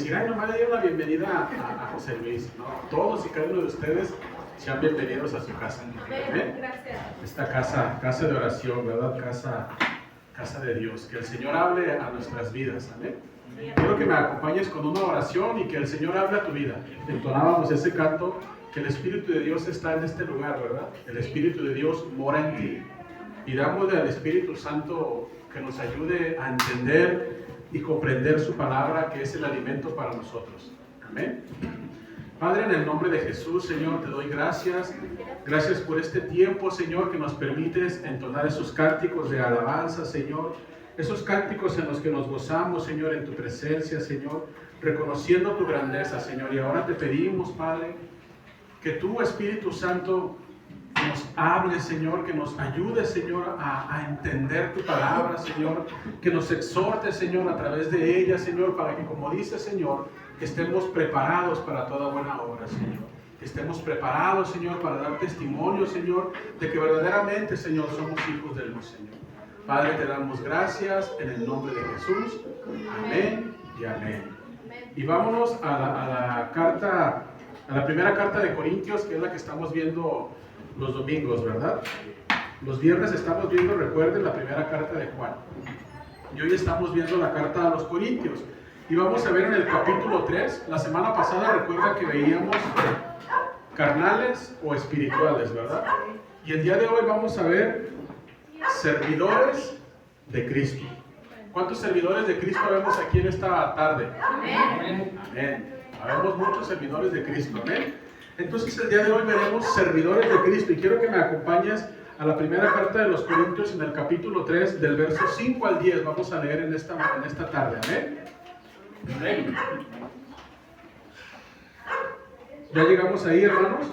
decir, ay, nomás le dieron la bienvenida a José Luis. No, todos y cada uno de ustedes sean bienvenidos a su casa. ¿Amén? Esta casa de oración, ¿verdad? Casa de Dios. Que el Señor hable a nuestras vidas. Amén. Quiero que me acompañes con una oración y que el Señor hable a tu vida. Entonábamos ese canto, que el Espíritu de Dios está en este lugar, ¿verdad? El Espíritu de Dios mora en ti. Pidámosle al Espíritu Santo que nos ayude a entender y comprender su palabra, que es el alimento para nosotros. Amén. Padre, en el nombre de Jesús, Señor, te doy gracias. Gracias por este tiempo, Señor, que nos permites entonar esos cánticos de alabanza, Señor. Esos cánticos en los que nos gozamos, Señor, en tu presencia, Señor, reconociendo tu grandeza, Señor. Y ahora te pedimos, Padre, que tú, Espíritu Santo, nos hable, Señor, que nos ayude, Señor, a entender tu palabra, Señor, que nos exhorte, Señor, a través de ella, Señor, para que, como dice, Señor, que estemos preparados para toda buena obra, Señor. Que estemos preparados, Señor, para dar testimonio, Señor, de que verdaderamente, Señor, somos hijos de luz, Señor. Padre, te damos gracias en el nombre de Jesús. Amén y amén. Y vámonos a la primera carta de Corintios, que es la que estamos viendo los domingos, ¿verdad? Los viernes estamos viendo, recuerden, la primera carta de Juan. Y hoy estamos viendo la carta a los Corintios. Y vamos a ver en el capítulo 3, la semana pasada recuerda que veíamos carnales o espirituales, ¿verdad? Y el día de hoy vamos a ver servidores de Cristo. ¿Cuántos servidores de Cristo vemos aquí en esta tarde? Amén. Amén. Habemos muchos servidores de Cristo. Amén. Entonces el día de hoy veremos servidores de Cristo y quiero que me acompañes a la primera carta de los Corintios en el capítulo 3 del verso 5 al 10. Vamos a leer en esta tarde. Amén. Amén. ¿Ya llegamos ahí, hermanos?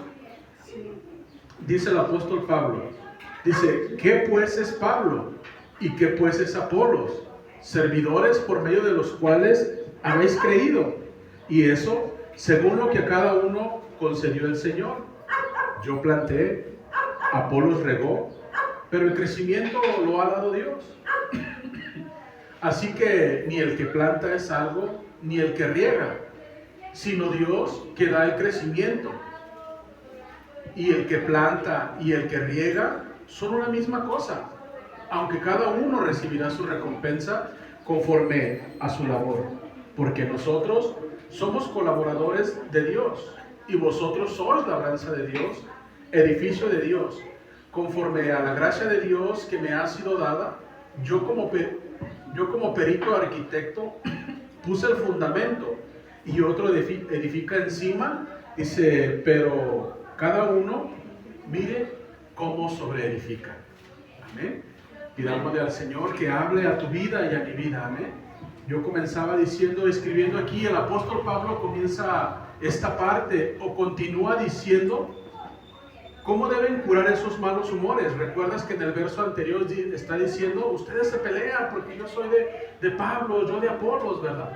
Dice el apóstol Pablo. Dice, ¿qué pues es Pablo? ¿Y qué pues es Apolos? Servidores por medio de los cuales habéis creído. Y eso según lo que a cada uno concedió el Señor. Yo planté, Apolos regó, pero el crecimiento lo ha dado Dios. Así que ni el que planta es algo, ni el que riega, sino Dios que da el crecimiento. Y el que planta y el que riega son una misma cosa, aunque cada uno recibirá su recompensa conforme a su labor, porque nosotros somos colaboradores de Dios, y vosotros sois labranza de Dios, edificio de Dios, conforme a la gracia de Dios que me ha sido dada. Yo como perito arquitecto puse el fundamento, y otro edifica encima. Dice, pero cada uno mire cómo sobreedifica. Amén. Pidámosle al Señor que hable a tu vida y a mi vida. Amén. Yo comenzaba escribiendo aquí, el apóstol Pablo comienza esta parte o continúa diciendo cómo deben curar esos malos humores. Recuerdas que en el verso anterior está diciendo, ustedes se pelean porque yo soy de Pablo, yo de Apolos, ¿verdad?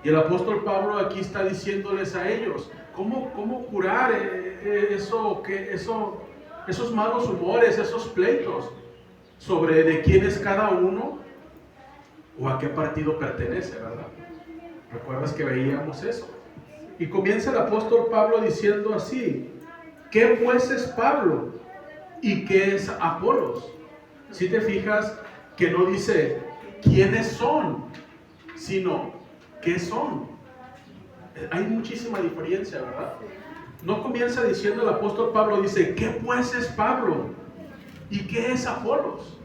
Y el apóstol Pablo aquí está diciéndoles a ellos, ¿cómo curar esos malos humores, esos pleitos sobre de quién es cada uno o a qué partido pertenece, ¿verdad? ¿Recuerdas que veíamos eso? Y comienza el apóstol Pablo diciendo así, ¿qué pues es Pablo? ¿Y qué es Apolos? Si te fijas que no dice quiénes son, sino qué son. Hay muchísima diferencia, ¿verdad? No comienza diciendo el apóstol Pablo, dice, ¿qué pues es Pablo? ¿Y qué es Apolos?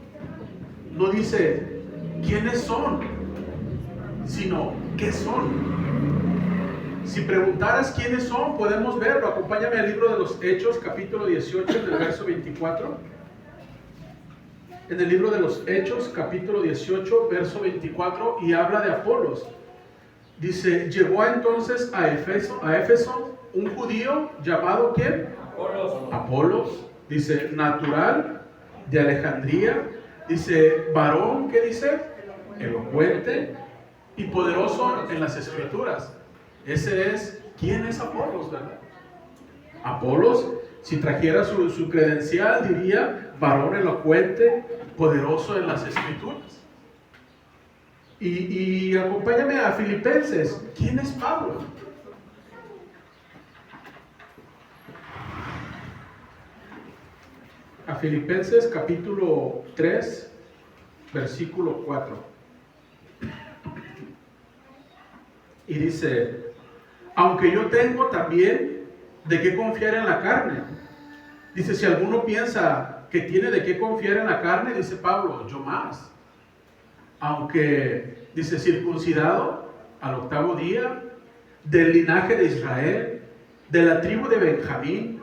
No dice, ¿quiénes son? Sino, ¿qué son? Si preguntaras quiénes son, podemos verlo. Acompáñame al libro de los Hechos, capítulo 18, del verso 24. En el libro de los Hechos, capítulo 18, verso 24, y habla de Apolos. Dice, llegó entonces a Éfeso un judío llamado, ¿quién? Apolos. Dice, natural de Alejandría. Dice, varón, ¿qué dice? Elocuente y poderoso en las escrituras. Ese es, ¿quién es Apolos, verdad? Apolos, si trajera su credencial, diría, varón elocuente, poderoso en las escrituras. Y acompáñame a Filipenses. ¿Quién es Pablo? A Filipenses capítulo 3, versículo 4. Y dice: aunque yo tengo también de qué confiar en la carne. Dice, si alguno piensa que tiene de qué confiar en la carne, dice Pablo, yo más. Aunque, dice, circuncidado al 8º día, del linaje de Israel, de la tribu de Benjamín,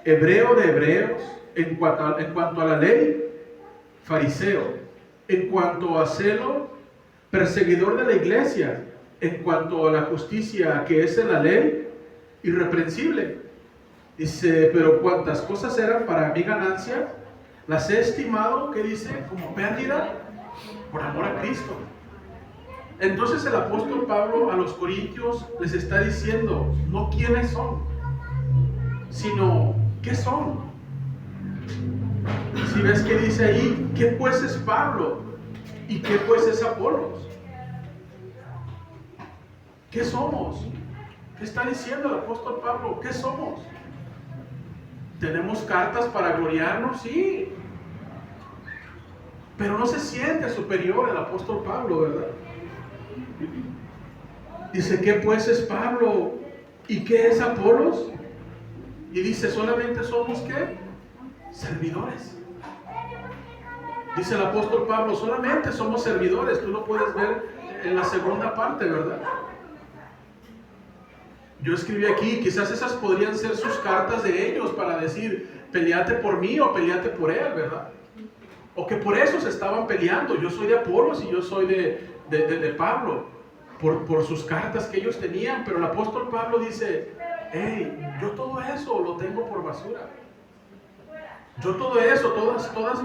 hebreo de hebreos, en cuanto a la ley, fariseo, en cuanto a celo, perseguidor de la iglesia, en cuanto a la justicia que es en la ley, irreprensible. Dice, pero cuantas cosas eran para mi ganancia, las he estimado, ¿qué dice? Como pérdida por amor a Cristo. Entonces el apóstol Pablo a los corintios les está diciendo, no quiénes son, sino qué son. Si ves que dice ahí, ¿qué pues es Pablo? ¿Y qué pues es Apolos? ¿Qué somos? ¿Qué está diciendo el apóstol Pablo? ¿Qué somos? ¿Tenemos cartas para gloriarnos? Sí. Pero no se siente superior el apóstol Pablo, ¿verdad? Dice, ¿qué pues es Pablo? ¿Y qué es Apolos? Y dice, solamente somos, ¿qué? Servidores. Dice el apóstol Pablo, solamente somos servidores. Tú lo puedes ver en la segunda parte, ¿verdad? Yo escribí aquí, quizás esas podrían ser sus cartas de ellos para decir, peleate por mí o peleate por él, ¿verdad? O que por eso se estaban peleando. Yo soy de Apolos y yo soy de Pablo, por sus cartas que ellos tenían. Pero el apóstol Pablo dice, hey, yo todo eso lo tengo por basura. Yo todo eso, todos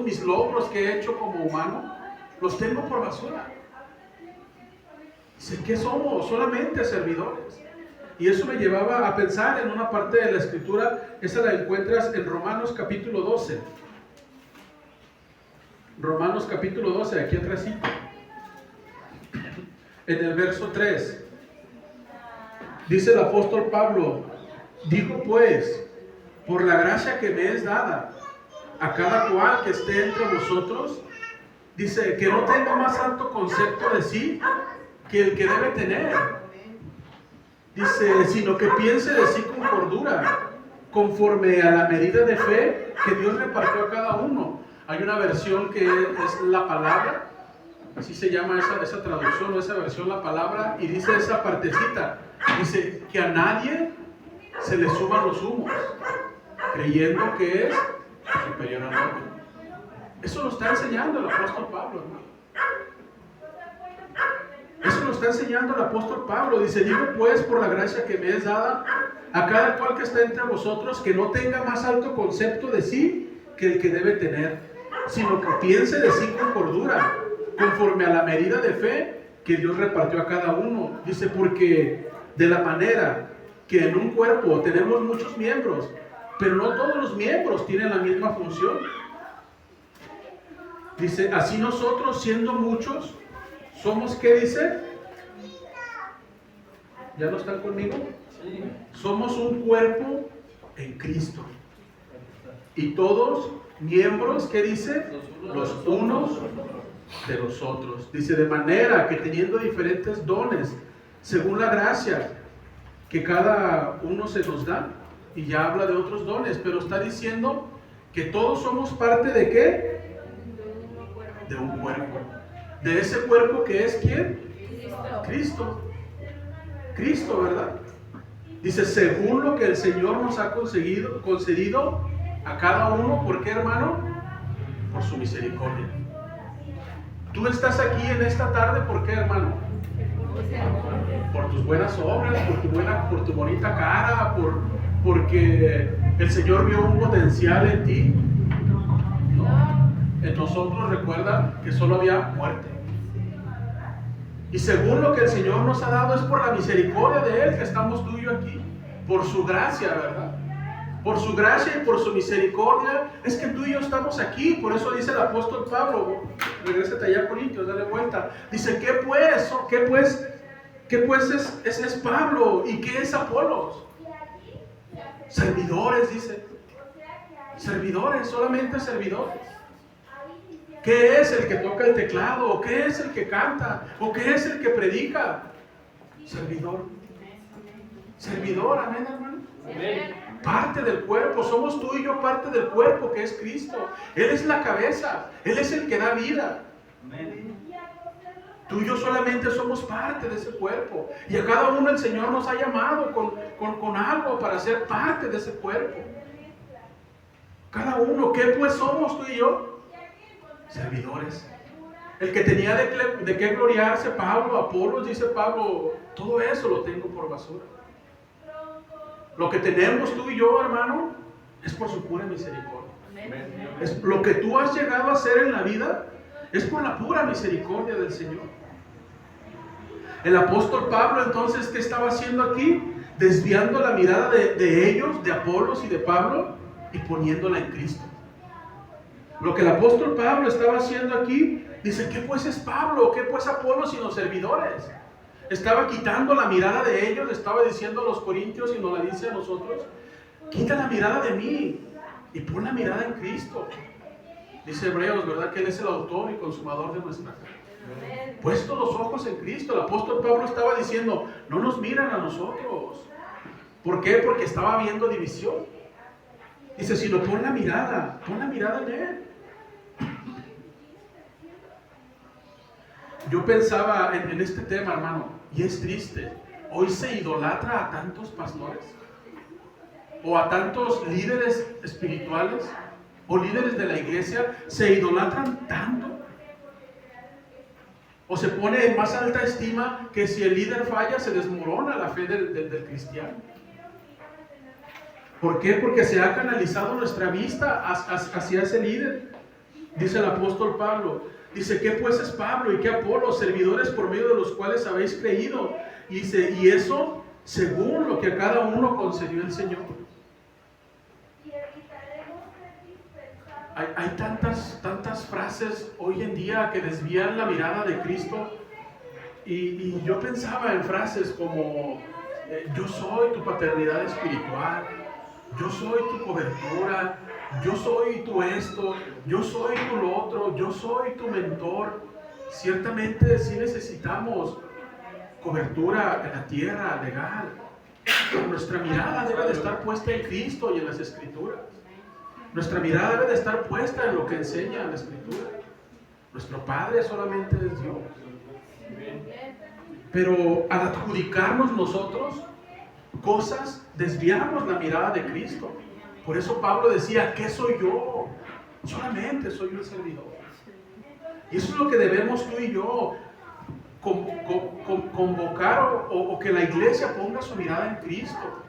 mis logros que he hecho como humano, los tengo por basura. Dice, ¿qué somos? Solamente servidores. Y eso me llevaba a pensar en una parte de la escritura, esa la encuentras en Romanos capítulo 12. Romanos capítulo 12, aquí atrásito. En el verso 3. Dice el apóstol Pablo, digo pues, por la gracia que me es dada, a cada cual que esté entre vosotros, dice, que no tenga más alto concepto de sí que el que debe tener. Dice, sino que piense de sí con cordura, conforme a la medida de fe que Dios repartió a cada uno. Hay una versión que es la palabra, así se llama esa traducción o esa versión, la palabra, y dice esa partecita, dice que a nadie se le suban los humos, creyendo que es superior al otro. Eso lo está enseñando el apóstol Pablo, hermano. Eso lo está enseñando el apóstol Pablo. Dice, digo pues por la gracia que me es dada a cada cual que está entre vosotros, que no tenga más alto concepto de sí que el que debe tener, sino que piense de sí con cordura, conforme a la medida de fe que Dios repartió a cada uno. Dice, porque de la manera que en un cuerpo tenemos muchos miembros, pero no todos los miembros tienen la misma función. Dice, así nosotros siendo muchos, somos, ¿qué dice? ¿Ya no están conmigo? Sí. Somos un cuerpo en Cristo. Y todos miembros, ¿qué dice? Los unos de los otros. Dice, de manera que teniendo diferentes dones, según la gracia que cada uno se nos da, y ya habla de otros dones, pero está diciendo que todos somos parte ¿de qué? De un cuerpo. De ese cuerpo que es ¿quién? Cristo. Cristo, ¿verdad? Dice, según lo que el Señor nos ha concedido a cada uno. ¿Por qué, hermano? Por su misericordia. Tú estás aquí en esta tarde, ¿por qué, hermano? Por tus buenas obras, por tu bonita cara, porque el Señor vio un potencial en ti. No. En nosotros, recuerda que solo había muerte. Y según lo que el Señor nos ha dado, es por la misericordia de Él que estamos tú y yo aquí. Por su gracia, ¿verdad? Por su gracia y por su misericordia es que tú y yo estamos aquí. Por eso dice el apóstol Pablo, regrésate allá a Corintios, dale vuelta. Dice, ¿qué pues es Pablo? ¿Y qué es Apolos? Servidores, dice. Servidores, solamente servidores. ¿Qué es el que toca el teclado? ¿O qué es el que canta? ¿O qué es el que predica? Servidor. Servidor, amén, hermano. Parte del cuerpo, somos tú y yo parte del cuerpo que es Cristo. Él es la cabeza, Él es el que da vida. Tú y yo solamente somos parte de ese cuerpo. Y a cada uno el Señor nos ha llamado con algo para ser parte de ese cuerpo. Cada uno, ¿qué pues somos tú y yo? Servidores. El que tenía de qué gloriarse, Pablo, Apolos, dice Pablo, todo eso lo tengo por basura. Lo que tenemos tú y yo, hermano, es por su pura misericordia. Es lo que tú has llegado a hacer en la vida, es por la pura misericordia del Señor. El apóstol Pablo, entonces, ¿qué estaba haciendo aquí? Desviando la mirada de ellos, de Apolos y de Pablo, y poniéndola en Cristo. Lo que el apóstol Pablo estaba haciendo aquí, dice, ¿qué pues es Pablo? ¿Qué pues Apolo sino servidores? Estaba quitando la mirada de ellos, le estaba diciendo a los corintios y nos la dice a nosotros, quita la mirada de mí y pon la mirada en Cristo. Dice Hebreos, ¿verdad? Que Él es el autor y consumador de nuestra fe. Puesto los ojos en Cristo, el apóstol Pablo estaba diciendo, no nos miran a nosotros. ¿Por qué? Porque estaba habiendo división. Dice, sino pon la mirada en Él. Yo pensaba en este tema, hermano, y es triste. Hoy se idolatra a tantos pastores, o a tantos líderes espirituales, o líderes de la iglesia, se idolatran tanto. O se pone en más alta estima que si el líder falla, se desmorona la fe del cristiano. ¿Por qué? Porque se ha canalizado nuestra vista hacia ese líder. Dice el apóstol Pablo. Dice, ¿qué pues es Pablo y qué Apolo? Servidores por medio de los cuales habéis creído. Y dice, y eso según lo que a cada uno concedió el Señor. Hay tantas frases hoy en día que desvían la mirada de Cristo. Y yo pensaba en frases como, yo soy tu paternidad espiritual. Yo soy tu cobertura, yo soy tu esto, yo soy tu lo otro, yo soy tu mentor. Ciertamente sí necesitamos cobertura en la tierra, legal. Pero nuestra mirada debe de estar puesta en Cristo y en las Escrituras. Nuestra mirada debe de estar puesta en lo que enseña la Escritura. Nuestro Padre solamente es Dios. Pero al adjudicarnos nosotros cosas, desviamos la mirada de Cristo. Por eso Pablo decía, ¿qué soy yo? Solamente soy un servidor. Y eso es lo que debemos tú y yo convocar o que la iglesia ponga su mirada en Cristo.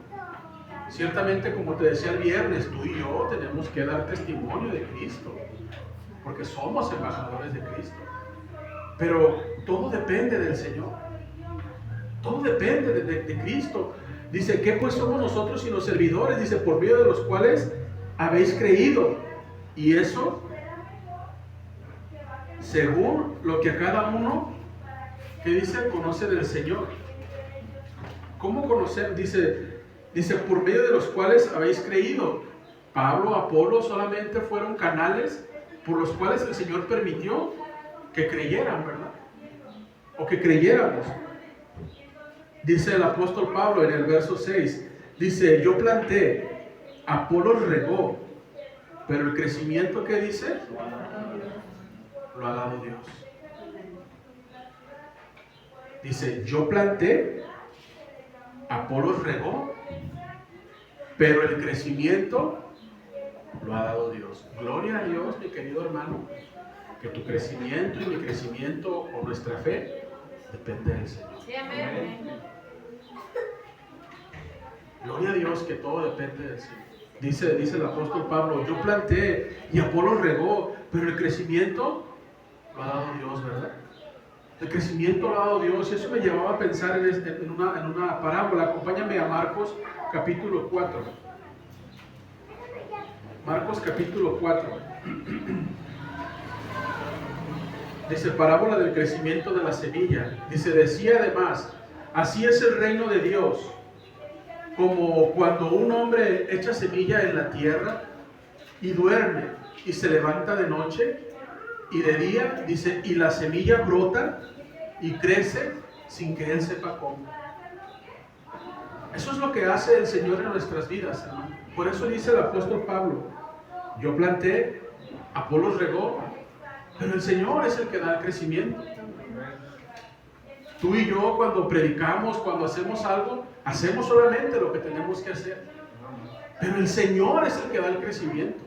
Ciertamente, como te decía el viernes, tú y yo tenemos que dar testimonio de Cristo, porque somos embajadores de Cristo. Pero todo depende del Señor. Todo depende de Cristo. Dice, ¿qué pues somos nosotros sino servidores? Dice, por medio de los cuales habéis creído. Y eso, según lo que a cada uno, que dice, conoce del Señor. ¿Cómo conocer? Dice, por medio de los cuales habéis creído. Pablo, Apolo solamente fueron canales por los cuales el Señor permitió que creyeran, ¿verdad? O que creyéramos. Dice el apóstol Pablo en el verso 6, dice, yo planté, Apolos regó, pero el crecimiento, ¿qué dice? Lo ha dado Dios. Dice, yo planté, Apolos regó, pero el crecimiento lo ha dado Dios. Gloria a Dios, mi querido hermano, que tu crecimiento y mi crecimiento o nuestra fe depende del Señor. Sí, amén. Gloria a Dios que todo depende del Señor. Dice el apóstol Pablo, yo planté y Apolo regó, pero el crecimiento lo ha dado Dios, ¿verdad? El crecimiento lo ha dado Dios, y eso me llevaba a pensar en una parábola. Acompáñame a Marcos capítulo 4. Marcos capítulo 4. Dice, parábola del crecimiento de la semilla. Dice, decía además, así es el reino de Dios, como cuando un hombre echa semilla en la tierra y duerme y se levanta de noche y de día, dice, y la semilla brota y crece sin que él sepa cómo. Eso es lo que hace el Señor en nuestras vidas, hermano. Por eso dice el apóstol Pablo, yo planté, Apolos regó, pero el Señor es el que da el crecimiento. Tú y yo, cuando predicamos, cuando hacemos algo, hacemos solamente lo que tenemos que hacer. Pero el Señor es el que da el crecimiento.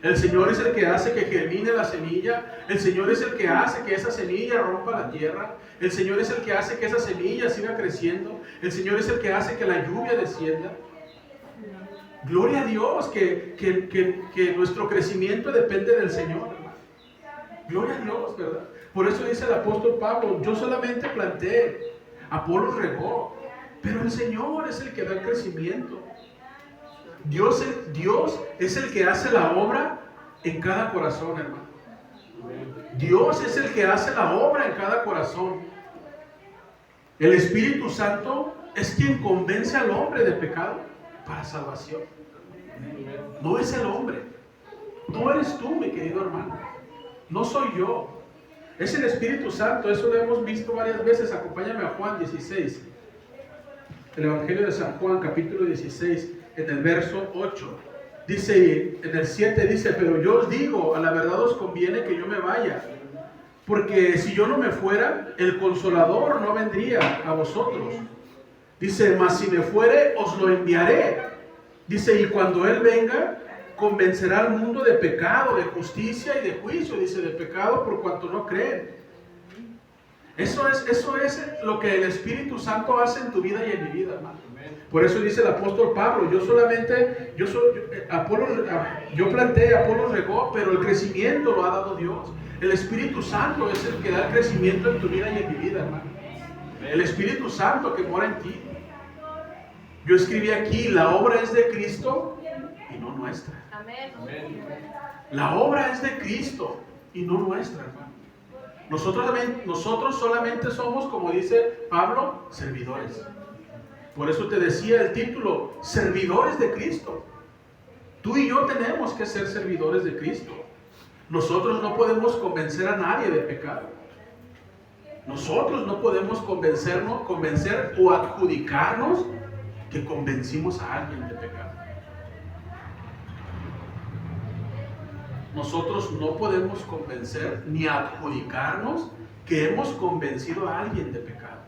El Señor es el que hace que germine la semilla. El Señor es el que hace que esa semilla rompa la tierra. El Señor es el que hace que esa semilla siga creciendo. El Señor es el que hace que la lluvia descienda. Gloria a Dios que nuestro crecimiento depende del Señor, hermano. Gloria a Dios, ¿verdad? Por eso dice el apóstol Pablo, yo solamente planté, Apolos regó, pero el Señor es el que da el crecimiento. Dios es el que hace la obra en cada corazón, hermano. Dios es el que hace la obra en cada corazón. El Espíritu Santo es quien convence al hombre de pecado para salvación. No es el hombre. No eres tú, mi querido hermano. No soy yo. Es el Espíritu Santo. Eso lo hemos visto varias veces. Acompáñame a Juan 16. El Evangelio de San Juan, capítulo 16, en el verso 8. Dice, en el 7 dice, pero yo os digo, a la verdad os conviene que yo me vaya. Porque si yo no me fuera, el Consolador no vendría a vosotros. Dice, mas si me fuere, os lo enviaré. Dice, y cuando Él venga, convencerá al mundo de pecado, de justicia y de juicio. Dice, de pecado por cuanto no creen. Eso es lo que el Espíritu Santo hace en tu vida y en mi vida, hermano. Por eso dice el apóstol Pablo, yo planté, Apolos regó, pero el crecimiento lo ha dado Dios. El Espíritu Santo es el que da el crecimiento en tu vida y en mi vida, hermano. El Espíritu Santo que mora en ti. Yo escribí aquí, la obra es de Cristo y no nuestra. La obra es de Cristo y no nuestra, hermano. Nosotros solamente somos, como dice Pablo, servidores. Por eso te decía el título, servidores de Cristo. Tú y yo tenemos que ser servidores de Cristo. Nosotros no podemos convencer a nadie de pecado. Nosotros no podemos convencer o adjudicarnos que convencimos a alguien de pecado. Nosotros no podemos convencer ni adjudicarnos que hemos convencido a alguien de pecado.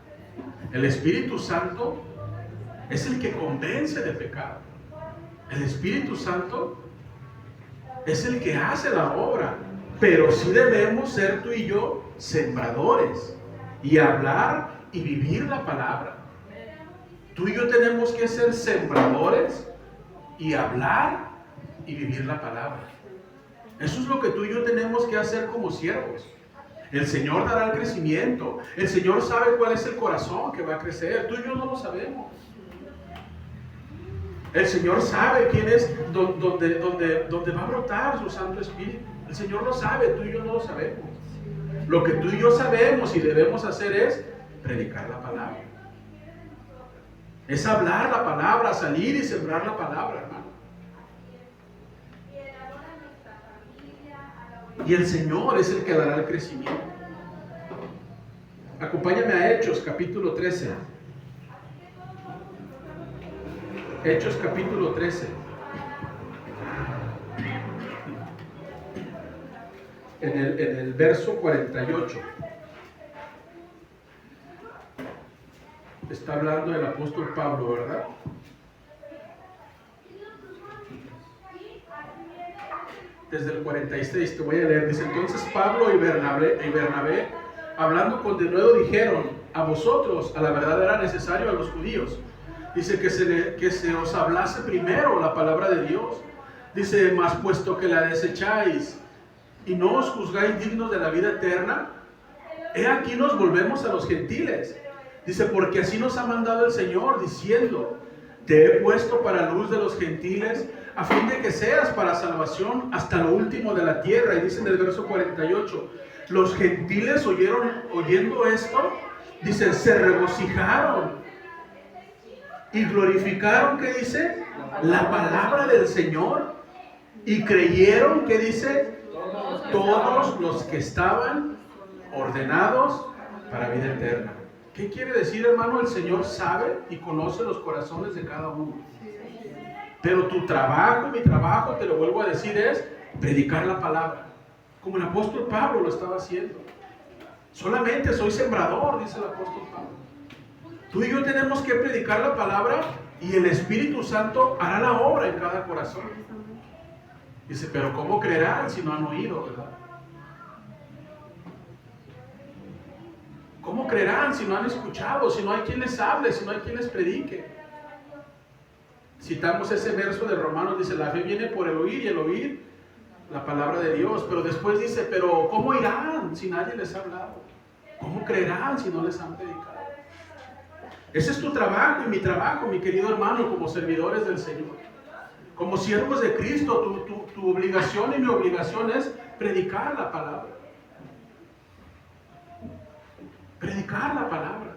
El Espíritu Santo es el que convence de pecado. El Espíritu Santo es el que hace la obra. Pero sí debemos ser tú y yo sembradores y hablar y vivir la palabra. Tú y yo tenemos que ser sembradores y hablar y vivir la palabra. Eso es lo que tú y yo tenemos que hacer como siervos. El Señor dará el crecimiento. El Señor sabe cuál es el corazón que va a crecer. Tú y yo no lo sabemos. El Señor sabe quién es, donde va a brotar su Santo Espíritu. El Señor lo sabe, tú y yo no lo sabemos. Lo que tú y yo sabemos y debemos hacer es predicar la palabra. Es hablar la palabra, salir y sembrar la palabra, hermano. Y el Señor es el que dará el crecimiento. Acompáñame a Hechos, capítulo 13. Hechos, capítulo 13. En el verso 48. Está hablando el apóstol Pablo, ¿verdad? Desde el 46 te voy a leer. Dice, entonces Pablo y Bernabé, hablando con denuedo, dijeron, a vosotros a la verdad era necesario a los judíos. Dice que se os hablase primero la palabra de Dios. Dice, mas puesto que la desecháis y no os juzgáis dignos de la vida eterna, he aquí nos volvemos a los gentiles. Dice, porque así nos ha mandado el Señor, diciendo, te he puesto para luz de los gentiles, a fin de que seas para salvación hasta lo último de la tierra. Y dice en el verso 48, Los gentiles oyendo esto, dice, se regocijaron y glorificaron, ¿qué dice? La palabra del Señor, y creyeron, ¿qué dice? Todos los que estaban ordenados para vida eterna. ¿Qué quiere decir, hermano? El Señor sabe y conoce los corazones de cada uno. Pero tu trabajo, mi trabajo, te lo vuelvo a decir, es predicar la palabra, como el apóstol Pablo lo estaba haciendo. Solamente soy sembrador, dice el apóstol Pablo. Tú y yo tenemos que predicar la palabra y el Espíritu Santo hará la obra en cada corazón. Dice, pero ¿cómo creerán si no han oído, verdad? ¿Cómo creerán si no han escuchado, si no hay quien les hable, si no hay quien les predique? Citamos ese verso de Romanos, dice, la fe viene por el oír y el oír la palabra de Dios. Pero después dice, pero ¿cómo irán si nadie les ha hablado? ¿Cómo creerán si no les han predicado? Ese es tu trabajo y mi trabajo, mi querido hermano, como servidores del Señor. Como siervos de Cristo, tu obligación y mi obligación es predicar la palabra. Predicar la palabra.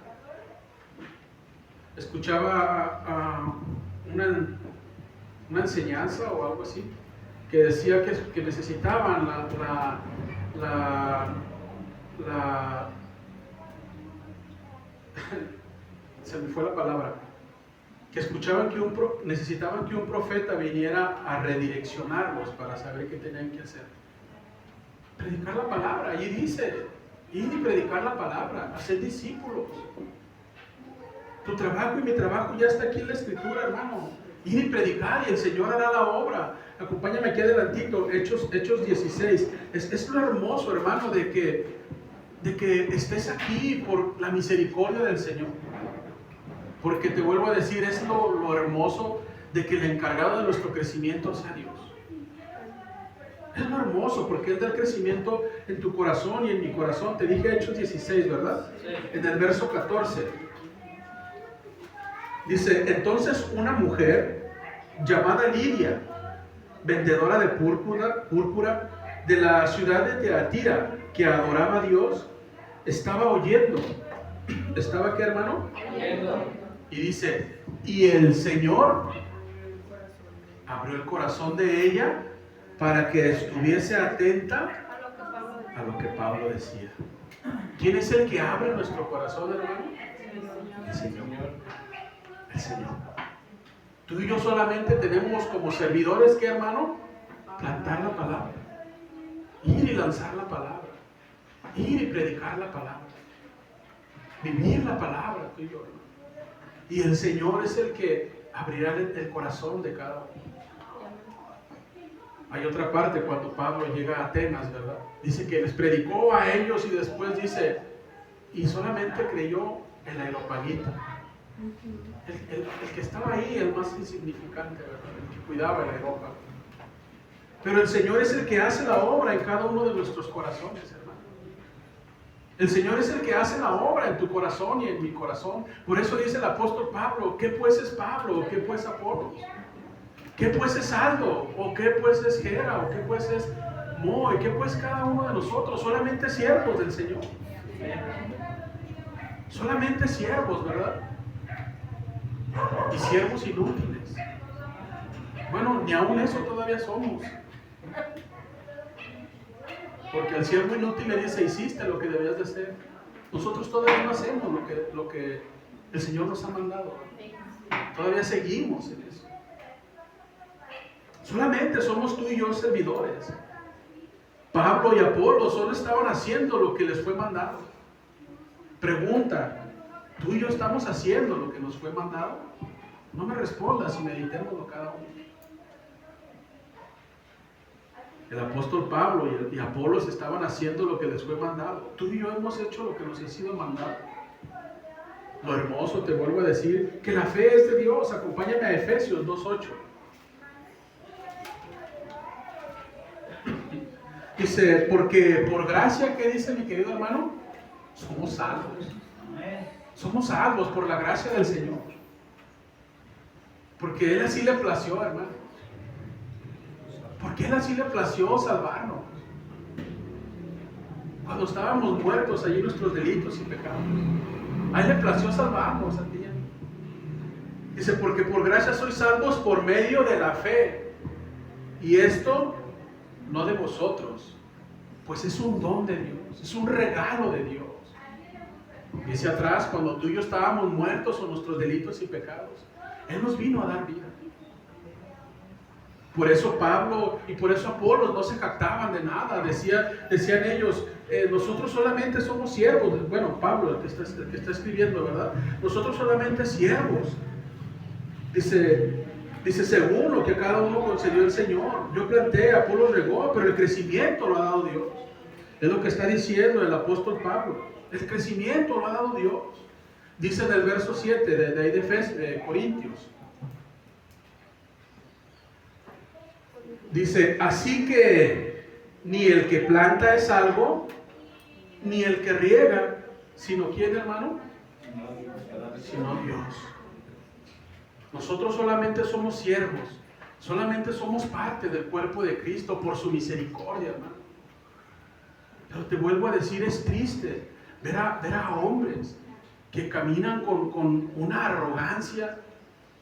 Escuchaba una enseñanza o algo así, que decía que necesitaban se me fue la palabra, que escuchaban necesitaban que un profeta viniera a redireccionarlos para saber qué tenían que hacer. Predicar la palabra, allí dice, ir y predicar la palabra, hacer discípulos. Tu trabajo y mi trabajo ya está aquí en la Escritura, hermano. Ir y predicar y el Señor hará la obra. Acompáñame aquí adelantito, Hechos 16. Es lo hermoso, hermano, de que estés aquí por la misericordia del Señor. Porque te vuelvo a decir, es lo hermoso de que el encargado de nuestro crecimiento sea Dios. Es lo hermoso, porque Él da el crecimiento en tu corazón y en mi corazón. Te dije Hechos 16, ¿verdad? Sí. En el verso 14. Dice, entonces una mujer llamada Lidia, vendedora de púrpura de la ciudad de Teatira, que adoraba a Dios, estaba oyendo. ¿Estaba qué, hermano? Oyendo. Y dice, y el Señor abrió el corazón de ella para que estuviese atenta a lo que Pablo decía. ¿Quién es el que abre nuestro corazón, hermano? El Señor. El Señor. Tú y yo solamente tenemos como servidores, ¿qué, hermano? Plantar la palabra, ir y lanzar la palabra, ir y predicar la palabra, vivir la palabra, tú y yo, hermano. Y el Señor es el que abrirá el corazón de cada uno. Hay otra parte cuando Pablo llega a Atenas, ¿verdad? Dice que les predicó a ellos y después dice, y solamente creyó el aeropagita. El que estaba ahí, el más insignificante, ¿verdad? El que cuidaba el aerópago. Pero el Señor es el que hace la obra en cada uno de nuestros corazones, hermano. El Señor es el que hace la obra en tu corazón y en mi corazón. Por eso dice el apóstol Pablo, ¿qué pues es Pablo? ¿Qué pues Apolos? ¿Qué pues es Aldo? ¿O qué pues es Gera? ¿O qué pues es Moy? ¿Qué pues cada uno de nosotros? Solamente siervos del Señor. Solamente siervos, ¿verdad? Y siervos inútiles. Bueno, ni aún eso todavía somos. Porque al siervo inútil le dice, hiciste lo que debías de hacer. Nosotros todavía no hacemos lo que el Señor nos ha mandado. Todavía seguimos en eso. Solamente somos tú y yo servidores. Pablo y Apolo solo estaban haciendo lo que les fue mandado. Pregunta, ¿tú y yo estamos haciendo lo que nos fue mandado? No me respondas y meditémoslo cada uno. El apóstol Pablo y Apolos estaban haciendo lo que les fue mandado. Tú y yo hemos hecho lo que nos ha sido mandado. Lo hermoso, te vuelvo a decir, que la fe es de Dios. Acompáñame a Efesios 2:8. Dice, porque por gracia, ¿qué dice mi querido hermano? Somos salvos. Somos salvos por la gracia del Señor. Porque Él así le plació, hermano. Porque Él así le plació salvarnos. Cuando estábamos muertos allí en nuestros delitos y pecados. A Él le plació salvarnos a ti y a mí. Dice, porque por gracia sois salvos por medio de la fe. Y esto no de vosotros, pues es un don de Dios, es un regalo de Dios. Dice atrás, cuando tú y yo estábamos muertos por nuestros delitos y pecados, Él nos vino a dar vida. Por eso Pablo y por eso Apolos no se jactaban de nada. Decían ellos, nosotros solamente somos siervos. Bueno, Pablo, el que está escribiendo, ¿verdad? Nosotros solamente siervos. Dice, según lo que cada uno concedió el Señor. Yo planté, Apolos regó, pero el crecimiento lo ha dado Dios. Es lo que está diciendo el apóstol Pablo. El crecimiento lo ha dado Dios. Dice en el verso 7 de ahí de Corintios. Dice, así que ni el que planta es algo, ni el que riega, sino ¿quién, hermano? Sino Dios. Nosotros solamente somos siervos, solamente somos parte del cuerpo de Cristo por su misericordia, hermano. Pero te vuelvo a decir, es triste ver a hombres que caminan con una arrogancia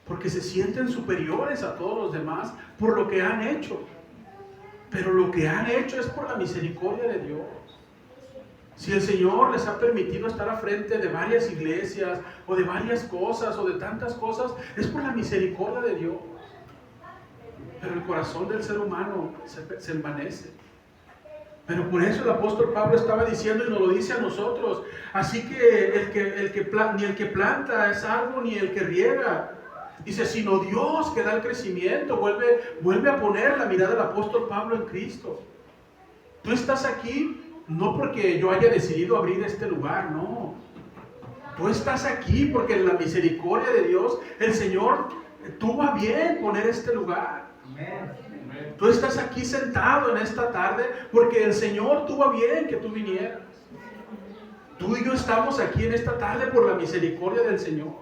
porque se sienten superiores a todos los demás por lo que han hecho. Pero lo que han hecho es por la misericordia de Dios. Si el Señor les ha permitido estar a frente de varias iglesias o de varias cosas o de tantas cosas, es por la misericordia de Dios. Pero el corazón del ser humano se envanece. Pero por eso el apóstol Pablo estaba diciendo y nos lo dice a nosotros. Así que ni el que planta es algo, ni el que riega. Dice, sino Dios que da el crecimiento. Vuelve a poner la mirada del apóstol Pablo en Cristo. Tú estás aquí no porque yo haya decidido abrir este lugar, no. Tú estás aquí porque en la misericordia de Dios, el Señor tuvo a bien poner este lugar. Tú estás aquí sentado en esta tarde porque el Señor tuvo a bien que tú vinieras. Tú y yo estamos aquí en esta tarde por la misericordia del Señor.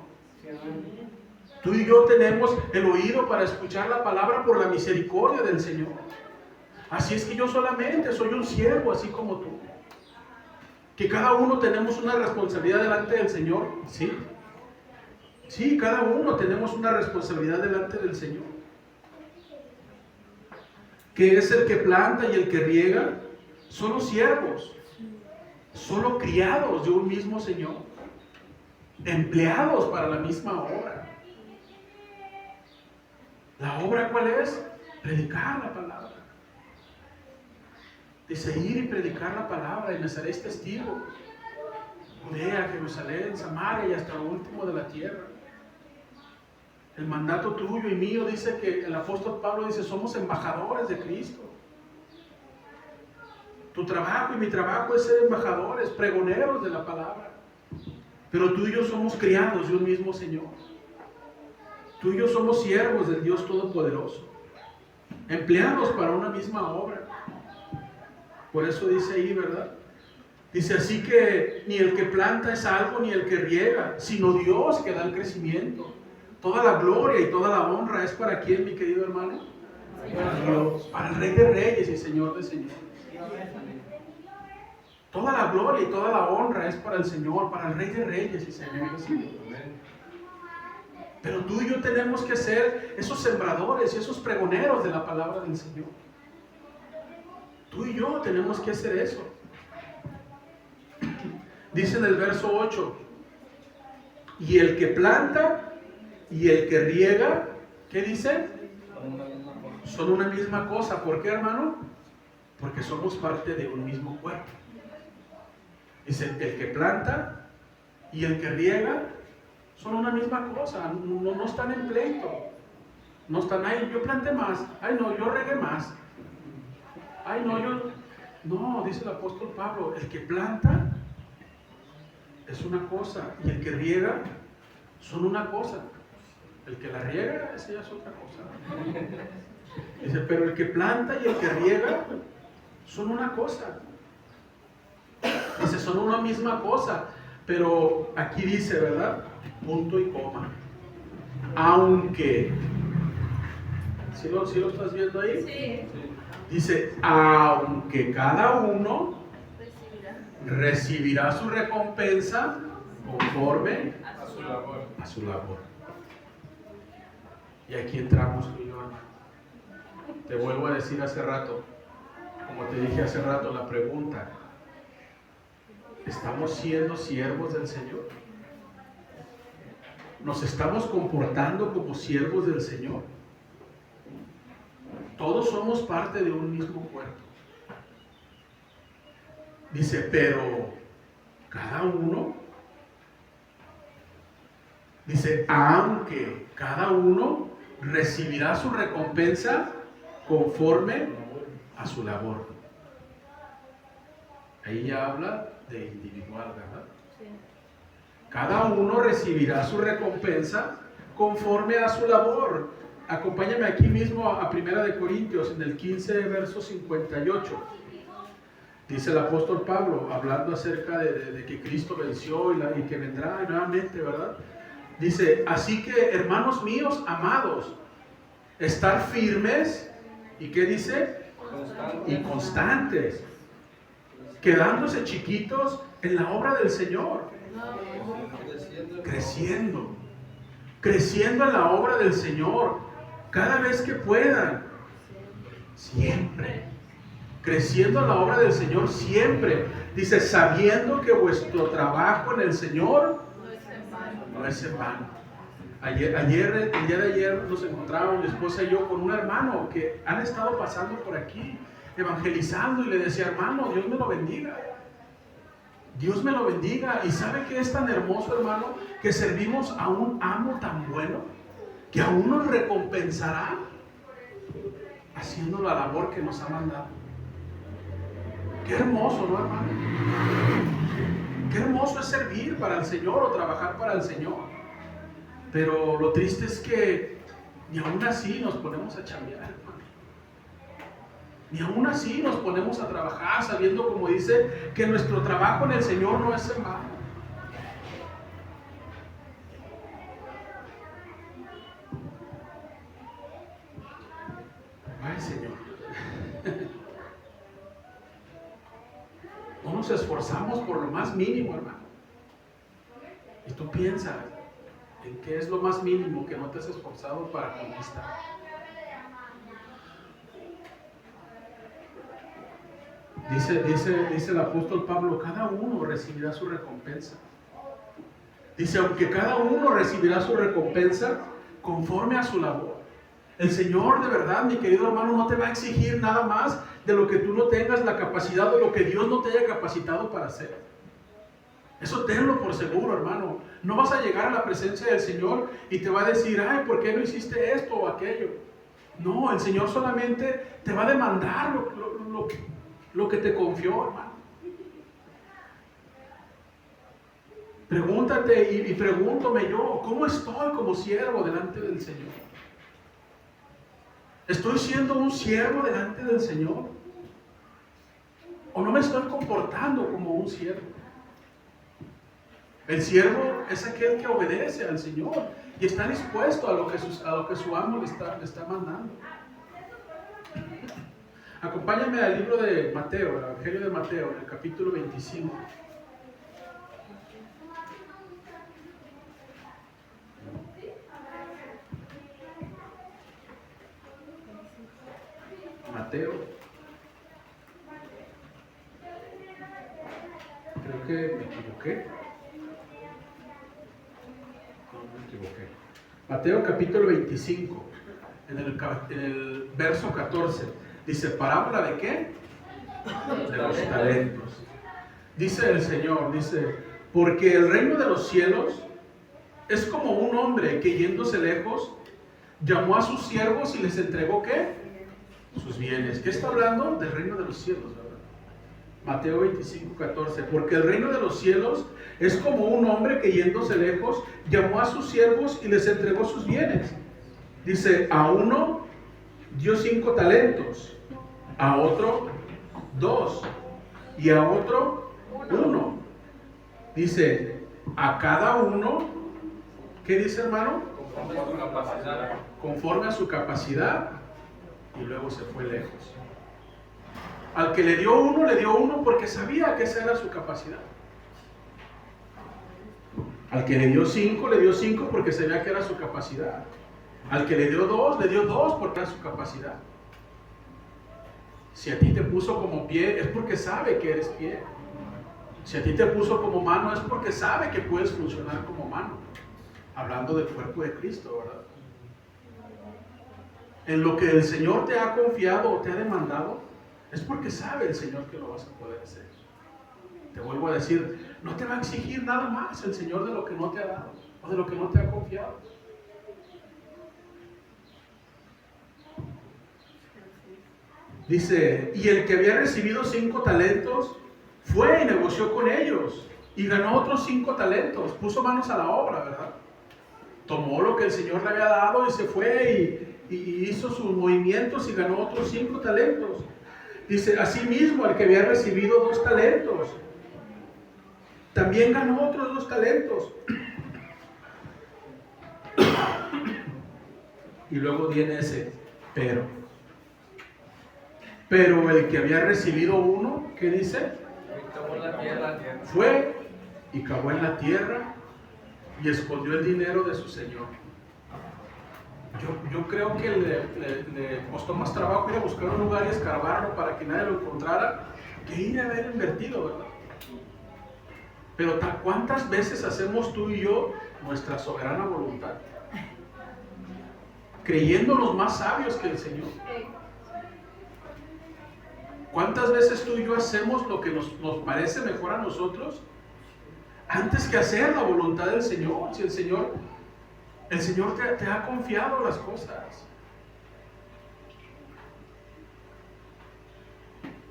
Tú y yo tenemos el oído para escuchar la palabra por la misericordia del Señor. Así es que yo solamente soy un siervo, así como tú. Que cada uno tenemos una responsabilidad delante del Señor, ¿sí? Sí, cada uno tenemos una responsabilidad delante del Señor. Que es el que planta y el que riega, son los siervos, solo criados de un mismo Señor, empleados para la misma obra. ¿La obra cuál es? Predicar la palabra. Dice, ir y predicar la palabra, y me seréis testigo. Judea, Jerusalén, Samaria y hasta lo último de la tierra. El mandato tuyo y mío dice que el apóstol Pablo dice, somos embajadores de Cristo. Tu trabajo y mi trabajo es ser embajadores, pregoneros de la palabra. Pero tú y yo somos criados de un mismo Señor. Tú y yo somos siervos del Dios Todopoderoso, empleados para una misma obra. Por eso dice ahí, ¿verdad? Dice, así que ni el que planta es algo, ni el que riega, sino Dios que da el crecimiento. Toda la gloria y toda la honra es para ¿quién, mi querido hermano? Para Dios, para el Rey de Reyes y Señor de Señores. Toda la gloria y toda la honra es para el Señor, para el Rey de Reyes y Señor de Señores. Pero tú y yo tenemos que ser esos sembradores y esos pregoneros de la palabra del Señor. Tú y yo tenemos que hacer eso. Dice en el verso 8, y el que planta y el que riega, ¿qué dice? Son una misma cosa. ¿Por qué, hermano? Porque somos parte de un mismo cuerpo. Dice, el que planta y el que riega son una misma cosa, no están en pleito. No están ahí, yo planté más, ay no, yo regué más. Ay no, no, dice el apóstol Pablo, el que planta es una cosa y el que riega son una cosa. El que la riega, esa ya es otra cosa. Dice, pero el que planta y el que riega son una cosa. Dice, son una misma cosa. Pero aquí dice, ¿verdad? Punto y coma. Aunque. ¿Sí lo estás viendo ahí? Sí. Dice, aunque cada uno recibirá su recompensa conforme a su labor. Y aquí entramos tú y yo, hermano. Te vuelvo a decir hace rato, como te dije hace rato, la pregunta: ¿estamos siendo siervos del Señor? ¿Nos estamos comportando como siervos del Señor? Todos somos parte de un mismo cuerpo. Dice, pero cada uno, dice, aunque cada uno recibirá su recompensa conforme a su labor. Ahí ya habla de individual, ¿verdad? Sí. Cada uno recibirá su recompensa conforme a su labor. Acompáñame aquí mismo a 1 Corintios, en el 15, verso 58. Dice el apóstol Pablo, hablando acerca de que Cristo venció y que vendrá nuevamente, ¿verdad? Dice, así que, hermanos míos, amados, estar firmes, ¿y qué dice? Y constantes, quedándose chiquitos en la obra del Señor, creciendo en la obra del Señor, cada vez que puedan, siempre, creciendo en la obra del Señor siempre. Dice, sabiendo que vuestro trabajo en el Señor no es en vano. El día de ayer nos encontramos, mi esposa y yo, con un hermano que han estado pasando por aquí, evangelizando, y le decía, hermano, Dios me lo bendiga. Dios me lo bendiga. Y sabe que es tan hermoso, hermano, que servimos a un amo tan bueno, que aún nos recompensará haciendo la labor que nos ha mandado. Qué hermoso, ¿no, hermano? Qué hermoso es servir para el Señor o trabajar para el Señor. Pero lo triste es que ni aún así nos ponemos a chambear, hermano. Ni aún así nos ponemos a trabajar, sabiendo, como dice, que nuestro trabajo en el Señor no es en vano. Ay, Señor. No nos esforzamos por lo más mínimo, hermano. Y tú piensas, ¿en qué es lo más mínimo que no te has esforzado para conquistar? Dice el apóstol Pablo, cada uno recibirá su recompensa. Dice, aunque cada uno recibirá su recompensa conforme a su labor. El Señor, de verdad, mi querido hermano, no te va a exigir nada más de lo que tú no tengas la capacidad o lo que Dios no te haya capacitado para hacer. Eso tenlo por seguro, hermano. No vas a llegar a la presencia del Señor y te va a decir, ay, ¿por qué no hiciste esto o aquello? No, el Señor solamente te va a demandar lo que te confió, hermano. Pregúntate y pregúntame yo, ¿cómo estoy como siervo delante del Señor? ¿Estoy siendo un siervo delante del Señor? ¿O no me estoy comportando como un siervo? El siervo es aquel que obedece al Señor y está dispuesto a lo que su amo le está mandando. Acompáñame al libro de Mateo, el Evangelio de Mateo, en el capítulo 25. Mateo. Creo que me equivoqué. No me equivoqué. Mateo capítulo 25, en el verso 14. Dice, ¿parábola de qué? De los talentos. Dice el Señor, dice, porque el reino de los cielos es como un hombre que yéndose lejos, llamó a sus siervos y les entregó ¿qué? Sus bienes. ¿Qué está hablando? Del reino de los cielos, ¿verdad? Mateo 25, 14. Porque el reino de los cielos es como un hombre que yéndose lejos, llamó a sus siervos y les entregó sus bienes. Dice, a uno dio 5 talentos, a otro 2 y a otro 1. Dice, a cada uno, ¿qué dice, hermano? Conforme a su capacidad. Conforme a su capacidad. Y luego se fue lejos. Al que le dio uno porque sabía que esa era su capacidad. Al que le dio cinco porque sabía que era su capacidad. Al que le dio dos porque era su capacidad. Si a ti te puso como pie, es porque sabe que eres pie. Si a ti te puso como mano, es porque sabe que puedes funcionar como mano. Hablando del cuerpo de Cristo, ¿verdad? En lo que el Señor te ha confiado o te ha demandado, es porque sabe el Señor que lo vas a poder hacer. Te vuelvo a decir, no te va a exigir nada más el Señor de lo que no te ha dado o de lo que no te ha confiado. Dice, y el que había recibido 5 talentos fue y negoció con ellos y ganó otros 5 talentos. Puso manos a la obra, ¿verdad? Tomó lo que el Señor le había dado y se fue y hizo sus movimientos y ganó otros 5 talentos. Dice, asimismo, el que había recibido 2 talentos, también ganó otros 2 talentos. Y luego viene ese pero el que había recibido 1, ¿qué dice? Fue y cavó en la tierra y escondió el dinero de su señor. Yo creo que le costó más trabajo ir a buscar un lugar y escarbarlo para que nadie lo encontrara que ir a haber invertido, ¿verdad? Pero ¿cuántas veces hacemos tú y yo nuestra soberana voluntad? Creyéndonos más sabios que el Señor. ¿Cuántas veces tú y yo hacemos lo que nos parece mejor a nosotros antes que hacer la voluntad del Señor? Si el Señor te ha confiado las cosas.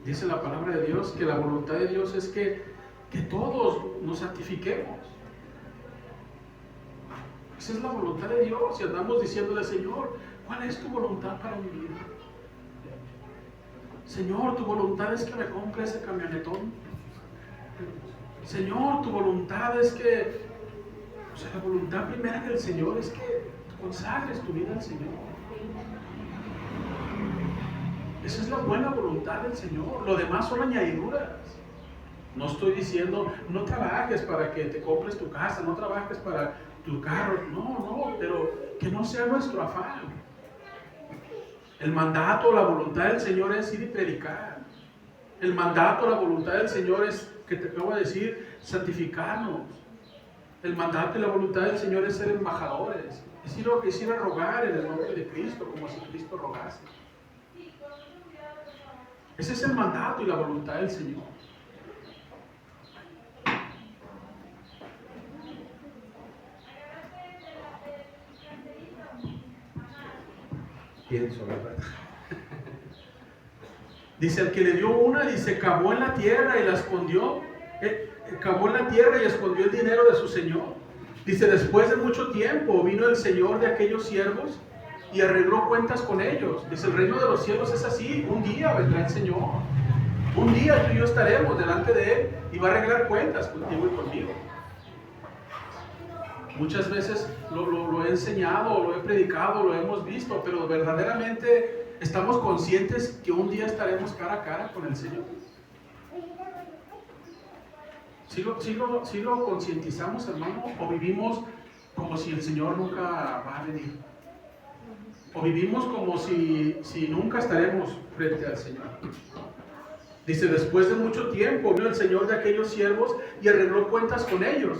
Dice la palabra de Dios que la voluntad de Dios es que todos nos santifiquemos. Esa es la voluntad de Dios. Y andamos diciéndole, Señor, ¿cuál es tu voluntad para mi vida? Señor, tu voluntad es que me compre ese camionetón. Señor, tu voluntad es que, la voluntad primera del Señor es que consagres tu vida al Señor. Esa es la buena voluntad del Señor. Lo demás son añadiduras. No estoy diciendo, no trabajes para que te compres tu casa, no trabajes para tu carro. No, pero que no sea nuestro afán. El mandato, la voluntad del Señor es ir y predicar. El mandato, la voluntad del Señor es, que te acabo de decir, santificarnos. El mandato y la voluntad del Señor es ser embajadores. Es ir a rogar en el nombre de Cristo, como si Cristo rogase. Ese es el mandato y la voluntad del Señor. Pienso, ¿verdad? Dice, el que le dio una, dice, cavó en la tierra y la escondió. Cavó en la tierra y escondió el dinero de su señor. Dice, después de mucho tiempo vino el señor de aquellos siervos y arregló cuentas con ellos. Dice, el reino de los cielos es así. Un día vendrá el Señor. Un día tú y yo estaremos delante de Él y va a arreglar cuentas contigo y conmigo. Muchas veces lo he enseñado, lo he predicado, lo hemos visto, pero verdaderamente estamos conscientes que un día estaremos cara a cara con el Señor. ¿Sí lo concientizamos, hermano? ¿O vivimos como si el Señor nunca va a venir? ¿O vivimos como si nunca estaremos frente al Señor? Dice, después de mucho tiempo vino el Señor de aquellos siervos y arregló cuentas con ellos.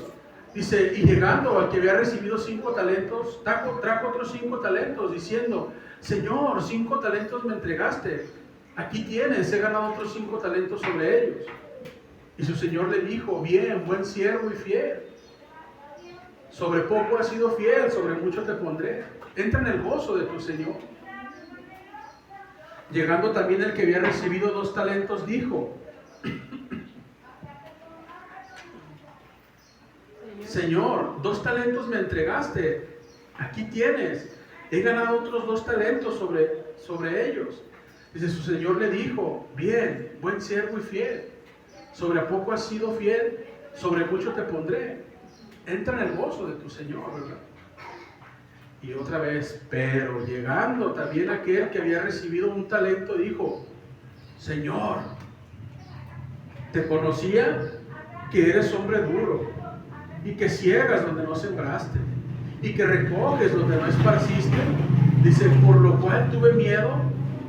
Dice, y llegando al que había recibido 5 talentos, trajo otros 5 talentos, diciendo, Señor, 5 talentos me entregaste, aquí tienes, he ganado otros 5 talentos sobre ellos. Y su Señor le dijo, bien, buen siervo y fiel, sobre poco has sido fiel, sobre mucho te pondré, entra en el gozo de tu Señor. Llegando también el que había recibido 2 talentos, dijo, Señor, 2 talentos me entregaste, aquí tienes, he ganado otros 2 talentos sobre ellos. Dice, su Señor le dijo, bien, buen siervo y fiel, sobre poco has sido fiel, sobre mucho te pondré, entra en el gozo de tu Señor, ¿verdad? Y otra vez, pero llegando también aquel que había recibido 1 talento, dijo, Señor, Te conocía que eres hombre duro y que ciegas donde no sembraste y que recoges donde no esparciste. Dice, por lo cual tuve miedo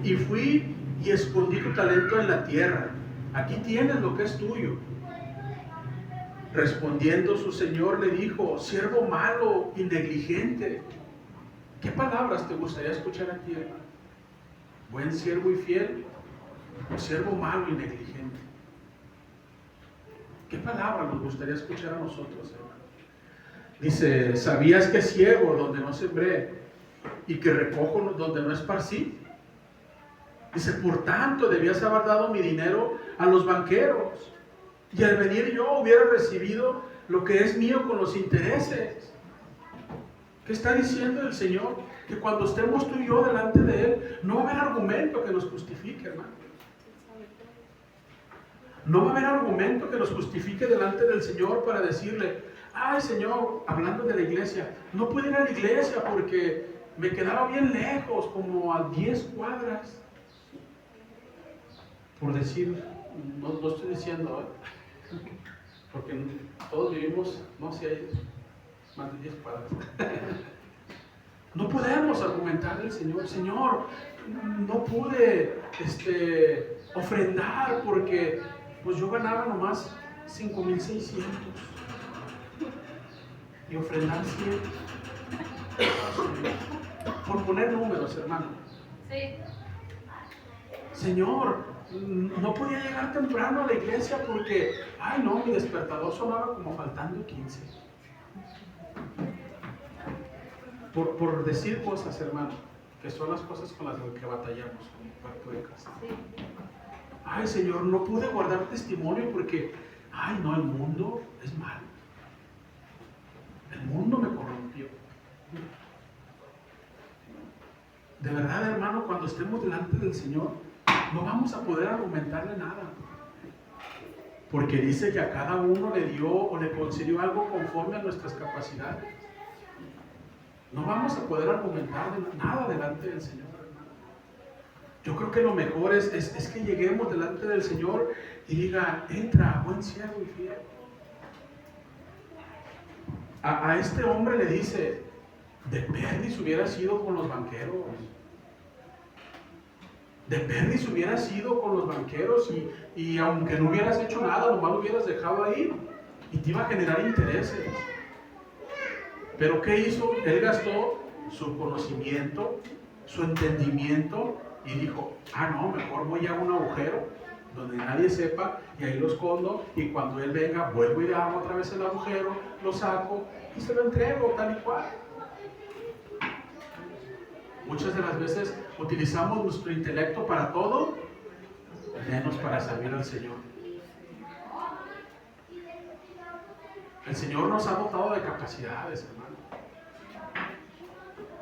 y fui y escondí tu talento en la tierra. Aquí tienes lo que es tuyo. Respondiendo su señor le dijo, siervo malo y negligente. ¿Qué palabras te gustaría escuchar aquí, hermano? ¿Buen siervo y fiel o siervo malo y negligente? ¿Qué palabras nos gustaría escuchar a nosotros, hermano? Dice, ¿sabías que ciego donde no sembré y que recojo donde no esparcí? Dice, por tanto debías haber dado mi dinero a los banqueros y al venir yo hubiera recibido lo que es mío con los intereses. ¿Qué está diciendo el Señor? Que cuando estemos tú y yo delante de Él, no va a haber argumento que nos justifique, hermano. No va a haber argumento que nos justifique delante del Señor para decirle, ay Señor, hablando de la iglesia, no puedo ir a la iglesia porque me quedaba bien lejos, como a 10 cuadras. Por decir, no estoy diciendo, porque todos vivimos, no sé, hay más de 10 cuadras. No podemos argumentar al Señor, Señor, no pude ofrendar porque pues yo ganaba nomás 5,600 y ofrendar 100. Por poner números, hermano. Sí. Señor, no podía llegar temprano a la iglesia porque, ay no, mi despertador sonaba como faltando 15. Por decir cosas, hermano, que son las cosas con las que batallamos como cuerpo de casa. Ay Señor, no pude guardar testimonio porque, ay no, el mundo es malo. El mundo me corrompió. De verdad, hermano, cuando estemos delante del Señor, no vamos a poder argumentarle nada. Porque dice que a cada uno le dio o le concedió algo conforme a nuestras capacidades. No vamos a poder argumentar nada delante del Señor, hermano. Yo creo que lo mejor es que lleguemos delante del Señor y diga, entra, buen siervo y fiel. A este hombre le dice, de perdis hubiera sido con los banqueros. De perdis hubiera sido con los banqueros y aunque no hubieras hecho nada, nomás lo hubieras dejado ahí y te iba a generar intereses. Pero ¿qué hizo? Él gastó su conocimiento, su entendimiento y dijo, no, mejor voy a un agujero donde nadie sepa y ahí lo escondo y cuando él venga vuelvo y hago otra vez el agujero, lo saco y se lo entrego tal y cual. Muchas de las veces utilizamos nuestro intelecto para todo, menos para servir al Señor. El Señor nos ha dotado de capacidades, hermano.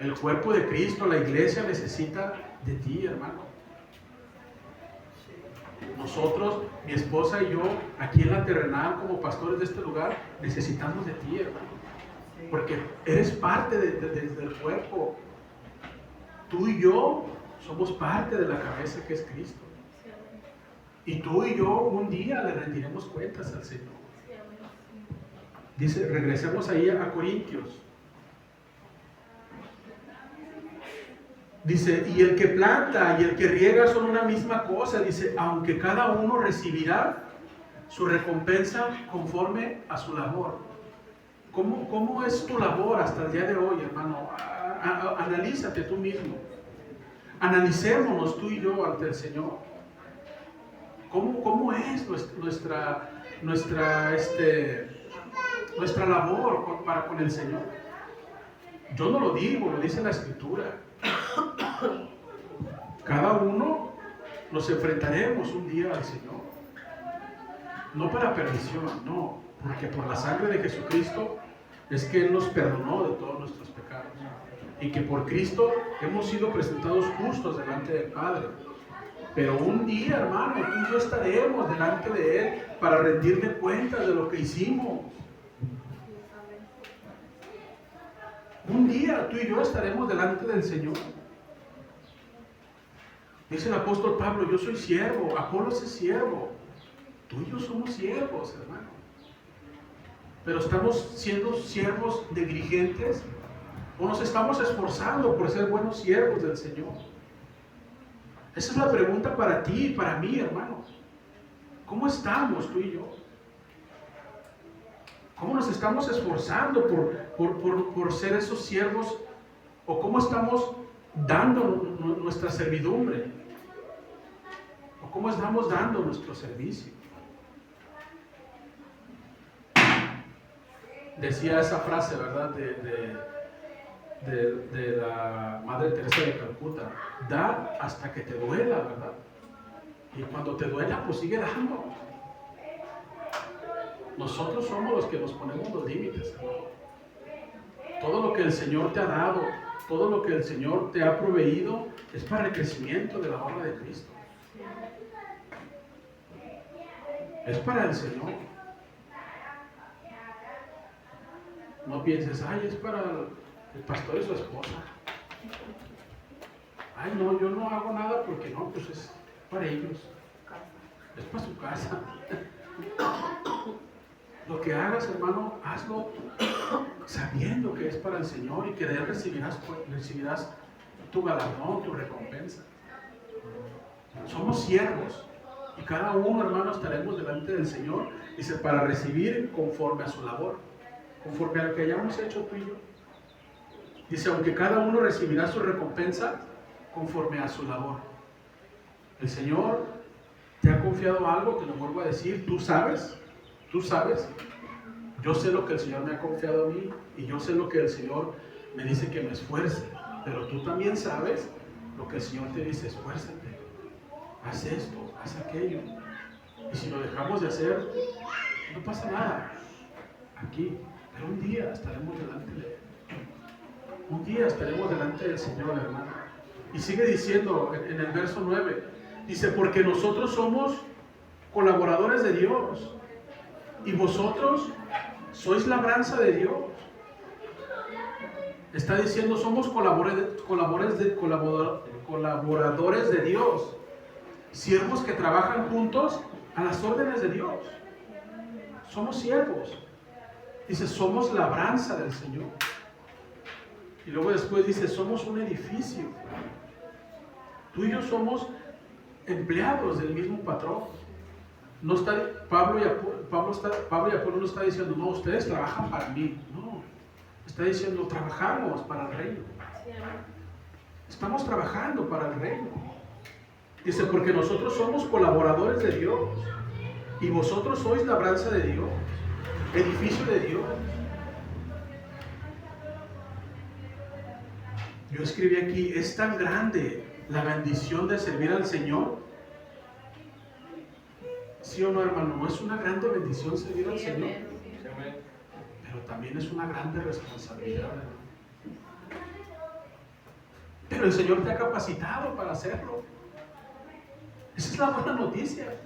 El cuerpo de Cristo, la iglesia necesita de ti, hermano. Nosotros, mi esposa y yo, aquí en la terrenal, como pastores de este lugar, necesitamos de ti, hermano. Porque eres parte del cuerpo. Tú y yo somos parte de la cabeza que es Cristo. Y tú y yo un día le rendiremos cuentas al Señor. Dice, regresemos ahí a Corintios. Dice, y el que planta y el que riega son una misma cosa. Dice, aunque cada uno recibirá su recompensa conforme a su labor. ¿Cómo es tu labor hasta el día de hoy, hermano? Analízate tú mismo. Analicémonos tú y yo ante el Señor. ¿Cómo es nuestra labor para con el Señor? Yo no lo digo, lo dice la Escritura. Cada uno nos enfrentaremos un día al Señor. No para perdición, no, porque por la sangre de Jesucristo es que Él nos perdonó de todos nuestros pecados. Y que por Cristo hemos sido presentados justos delante del Padre. Pero un día, hermano, tú y yo estaremos delante de Él para rendirle cuentas de lo que hicimos. Un día tú y yo estaremos delante del Señor. Dice el apóstol Pablo, yo soy siervo, Apolos es siervo. Tú y yo somos siervos, hermano. Pero estamos siendo siervos negligentes o nos estamos esforzando por ser buenos siervos del Señor. Esa es la pregunta para ti y para mí, hermano. ¿Cómo estamos tú y yo? ¿Cómo nos estamos esforzando por ser esos siervos? ¿O cómo estamos dando nuestra servidumbre? ¿O cómo estamos dando nuestro servicio? Decía esa frase, ¿verdad? De la Madre Teresa de Calcuta: da hasta que te duela, ¿verdad? Y cuando te duela, pues sigue dando. Nosotros somos los que nos ponemos los límites, hermano. Todo lo que el Señor te ha dado, todo lo que el Señor te ha proveído, es para el crecimiento de la obra de Cristo. Es para el Señor. No pienses, ay, es para el pastor y su esposa. Ay, no, yo no hago nada porque no, pues es para ellos. Es para su casa. Lo que hagas, hermano, hazlo sabiendo que es para el Señor y que de Él recibirás tu galardón, tu recompensa. Somos siervos y cada uno, hermano, estaremos delante del Señor, dice, para recibir conforme a su labor, conforme a lo que hayamos hecho tú y yo. Dice, aunque cada uno recibirá su recompensa conforme a su labor. El Señor te ha confiado algo, te lo vuelvo a decir, tú sabes. Yo sé lo que el Señor me ha confiado a mí y yo sé lo que el Señor me dice que me esfuerce, pero tú también sabes lo que el Señor te dice: esfuérzate, haz esto, haz aquello. Y si lo dejamos de hacer, no pasa nada aquí, pero un día estaremos delante de Él. Un día estaremos delante del Señor, hermano. Y sigue diciendo en el verso 9, dice, porque nosotros somos colaboradores de Dios y vosotros sois labranza de Dios. Está diciendo, somos colaboradores de Dios, siervos que trabajan juntos a las órdenes de Dios. Somos siervos. Dice, somos labranza del Señor. Y luego después dice, somos un edificio. Tú y yo somos empleados del mismo patrón. No está, Pablo y Apolo no está diciendo, no, ustedes trabajan para mí. No, está diciendo, trabajamos para el reino. Estamos trabajando para el reino. Dice, porque nosotros somos colaboradores de Dios y vosotros sois labranza de Dios, edificio de Dios. Yo escribí aquí, es tan grande la bendición de servir al Señor. ¿Sí o no, hermano? ¿No es una grande bendición servir al Señor? Pero también es una grande responsabilidad, hermano. Pero el Señor te ha capacitado para hacerlo. Esa es la buena noticia.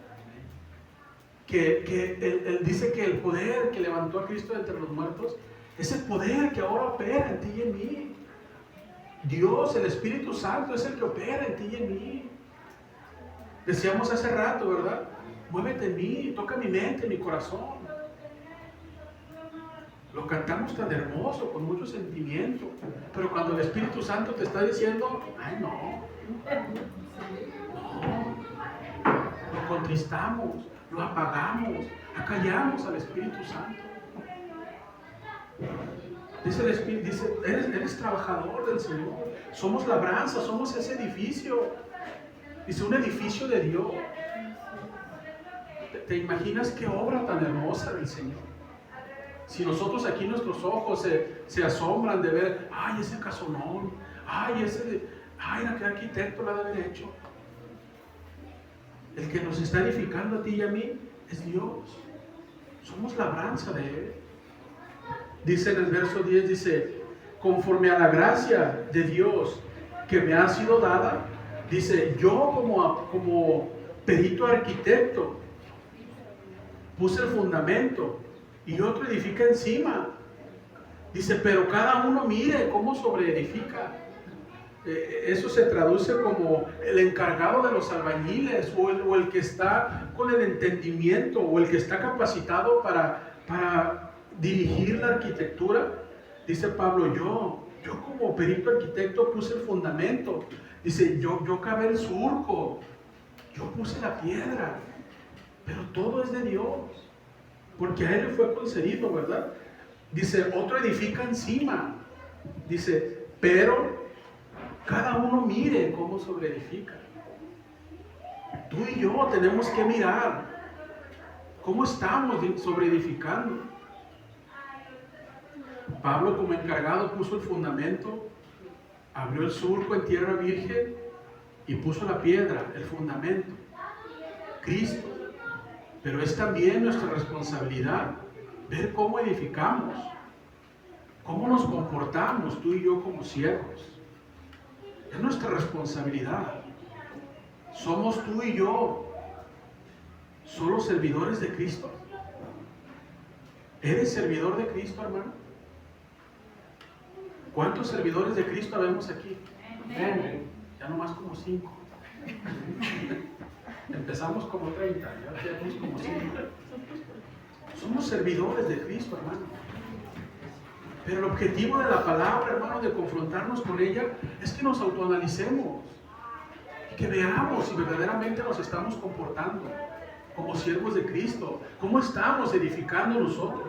Que él dice que el poder que levantó a Cristo de entre los muertos es el poder que ahora opera en ti y en mí. Dios, el Espíritu Santo, es el que opera en ti y en mí. Decíamos hace rato, ¿verdad? Muévete en mí, toca mi mente, mi corazón. Lo cantamos tan hermoso, con mucho sentimiento. Pero cuando el Espíritu Santo te está diciendo, ay no, lo contristamos, lo apagamos, acallamos al Espíritu Santo. Dice el Espíritu, dice, eres trabajador del Señor. Somos labranza, somos ese edificio. Dice, un edificio de Dios. ¿Te imaginas qué obra tan hermosa del Señor? Si nosotros aquí nuestros ojos se asombran de ver, ay, ese casonón, ay, qué arquitecto lo ha de haber hecho. El que nos está edificando a ti y a mí es Dios. Somos labranza de Él. Dice en el verso 10, dice, conforme a la gracia de Dios que me ha sido dada, dice, yo como perito arquitecto puse el fundamento y otro edifica encima. Dice, pero cada uno mire cómo sobreedifica. Eso se traduce como el encargado de los albañiles o el que está con el entendimiento o el que está capacitado para dirigir la arquitectura. Dice Pablo, yo como perito arquitecto puse el fundamento. Dice, yo cavé el surco, yo puse la piedra, pero todo es de Dios, porque a él le fue concedido, ¿verdad? Dice, otro edifica encima. Dice, pero cada uno mire cómo sobreedifica. Tú y yo tenemos que mirar cómo estamos sobreedificando. Pablo, como encargado, puso el fundamento, abrió el surco en tierra virgen y puso la piedra, el fundamento, Cristo. Pero es también nuestra responsabilidad ver cómo edificamos, cómo nos comportamos tú y yo como siervos. Es nuestra responsabilidad. ¿Somos tú y yo solo servidores de Cristo? ¿Eres servidor de Cristo, hermano? ¿Cuántos servidores de Cristo vemos aquí? Ya nomás como 5. Empezamos como 30, ya tenemos como 5. Somos servidores de Cristo, hermano. Pero el objetivo de la palabra, hermano, de confrontarnos con ella, es que nos autoanalicemos. Que veamos si verdaderamente nos estamos comportando como siervos de Cristo. ¿Cómo estamos edificando nosotros?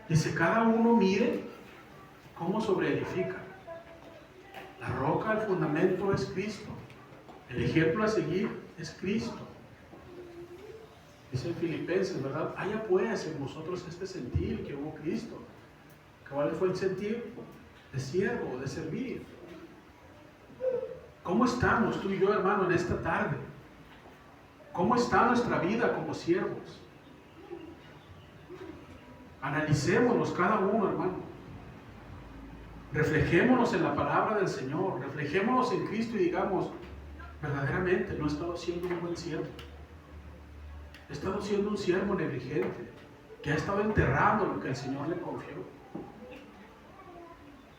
Dice, cada uno mire cómo sobreedifica. La roca, el fundamento es Cristo. El ejemplo a seguir es Cristo. Dice en Filipenses, ¿verdad? Haya pues en vosotros este sentir que hubo Cristo. ¿Cuál fue el sentir? De siervo, de servir. ¿Cómo estamos tú y yo, hermano, en esta tarde? ¿Cómo está nuestra vida como siervos? Analicémonos cada uno, hermano. Reflejémonos en la palabra del Señor. Reflejémonos en Cristo y digamos, verdaderamente no he estado siendo un buen siervo. He estado siendo un siervo negligente, que ha estado enterrando lo que el Señor le confió.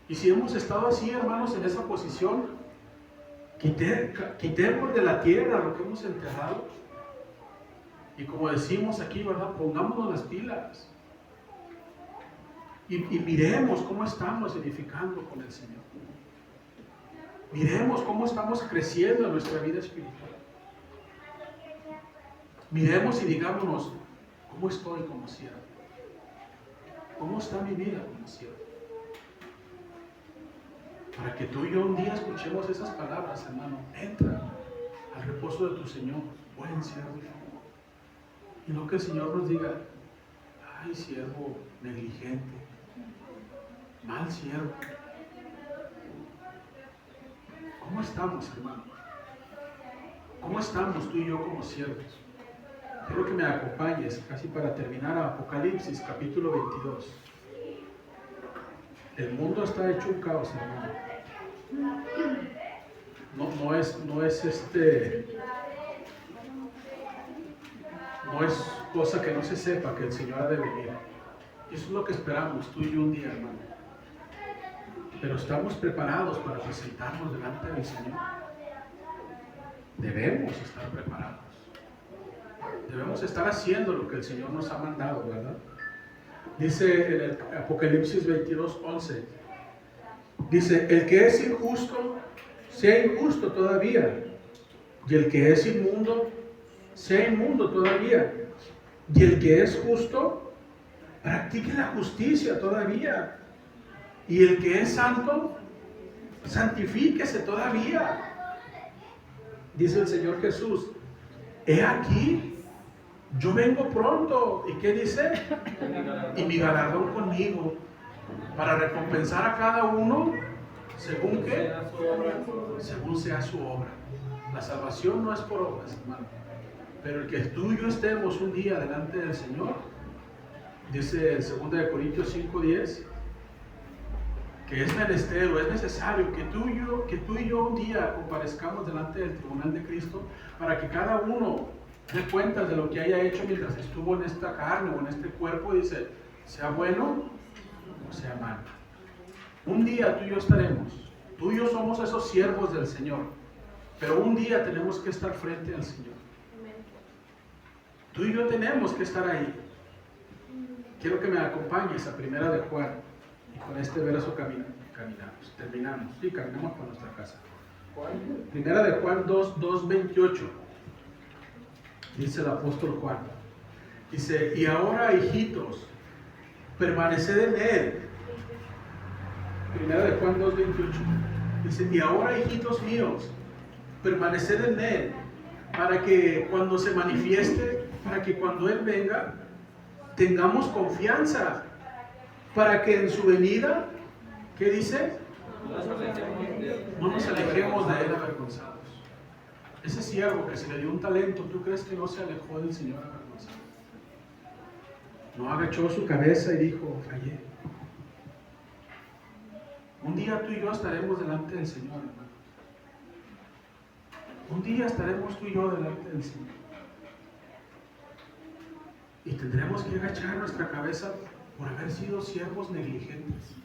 Y si hemos estado así, hermanos, en esa posición, quitemos de la tierra lo que hemos enterrado. Y como decimos aquí, ¿verdad? Pongámonos las pilas. Y miremos cómo estamos edificando con el Señor. Miremos cómo estamos creciendo en nuestra vida espiritual. Miremos y digámonos, ¿cómo estoy como siervo? ¿Cómo está mi vida como siervo? Para que tú y yo un día escuchemos esas palabras, hermano. Entra al reposo de tu Señor, buen siervo. Y no que el Señor nos diga, ay, siervo negligente, mal siervo. ¿Cómo estamos, hermano? ¿Cómo estamos tú y yo como siervos? Quiero que me acompañes, casi para terminar, a Apocalipsis, capítulo 22. El mundo está hecho un caos, hermano. No es cosa que no se sepa que el Señor ha de venir. Eso es lo que esperamos tú y yo un día, hermano. Pero estamos preparados para presentarnos delante del Señor. Debemos estar preparados. Debemos estar haciendo lo que el Señor nos ha mandado, ¿verdad? Dice en el Apocalipsis 22:11, dice, el que es injusto, sea injusto todavía, y el que es inmundo, sea inmundo todavía, y el que es justo, practique la justicia todavía, y el que es santo, santifíquese todavía. Dice el Señor Jesús, he aquí, yo vengo pronto. ¿Y qué dice? Y mi galardón conmigo, para recompensar a cada uno según qué, según sea su obra. La salvación no es por obras, hermano, pero el que tú y yo estemos un día delante del Señor, dice en 2 Corintios 5:10, que es menester, es necesario que tú y yo un día comparezcamos delante del tribunal de Cristo, para que cada uno dé cuentas de lo que haya hecho mientras estuvo en esta carne o en este cuerpo, y dice, sea bueno o sea malo. Un día tú y yo estaremos Tú y yo somos esos siervos del Señor, pero un día tenemos que estar frente al Señor. Tú y yo tenemos que estar ahí. Quiero que me acompañes a Primera de Juan, y con este verso terminamos. Sí, caminamos por nuestra casa. Primera de Juan 2:28. Dice el apóstol Juan. Dice, y ahora, hijitos, permaneced en Él. Primera de Juan 2:28. Dice, y ahora, hijitos míos, permaneced en Él, para que cuando se manifieste, para que cuando Él venga, tengamos confianza, para que en su venida, ¿qué dice? No nos alejemos de Él avergonzados. Ese siervo que se le dio un talento, ¿tú crees que no se alejó del Señor avergonzado? No agachó su cabeza y dijo, fallé. Un día tú y yo estaremos delante del Señor, hermano. Un día estaremos tú y yo delante del Señor. Y tendremos que agachar nuestra cabeza por haber sido siervos negligentes.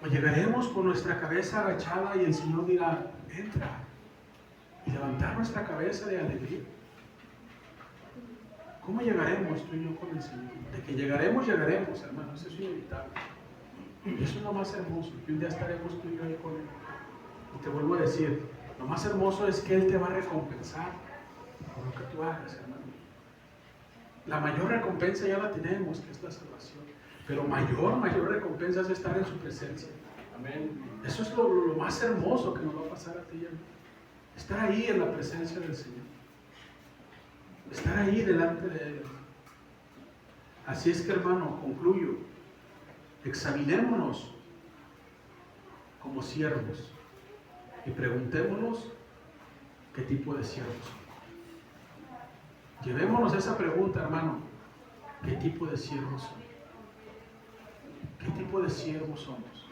O llegaremos con nuestra cabeza agachada y el Señor dirá, entra. Y levantar nuestra cabeza de alegría. ¿Cómo llegaremos tú y yo con el Señor? De que llegaremos, hermanos. Eso es inevitable. Y eso es lo más hermoso, que un día estaremos tú y yo ahí con Él. Y te vuelvo a decir, lo más hermoso es que Él te va a recompensar por lo que tú hagas, hermano. La mayor recompensa ya la tenemos, que es la salvación. Pero mayor recompensa es estar en su presencia. Amén. Eso es lo más hermoso que nos va a pasar a ti y a mí. Estar ahí en la presencia del Señor. Estar ahí delante de Él. Así es que, hermano, concluyo. Examinémonos como siervos y preguntémonos qué tipo de siervos somos. Llevémonos esa pregunta, hermano. ¿Qué tipo de siervos somos? ¿Qué tipo de siervos somos?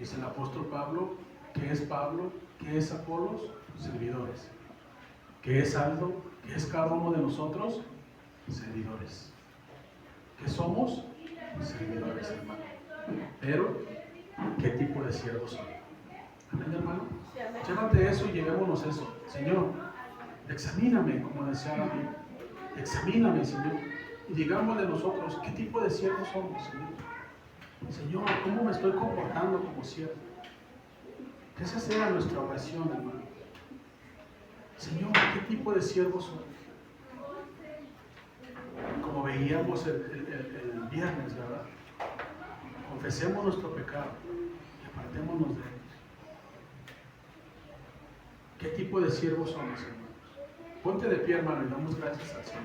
Dice el apóstol Pablo, ¿qué es Pablo? ¿Qué es Apolos? Servidores. ¿Qué es Aldo? ¿Qué es cada uno de nosotros? Servidores. ¿Qué somos? Servidores, hermano. Pero, ¿qué tipo de siervos somos? Amén, hermano. Llévate eso y llevémonos eso. Señor, examíname, como decía David. Examíname, Señor. Y digamos de nosotros, ¿qué tipo de siervos somos, Señor? Señor, ¿cómo me estoy comportando como siervo? Que esa sea nuestra oración, hermano. Señor, ¿qué tipo de siervo soy? Como veíamos el viernes, ¿verdad? Confesemos nuestro pecado y apartémonos de él. ¿Qué tipo de siervos somos, hermanos? Ponte de pie, hermano, y damos gracias al Señor.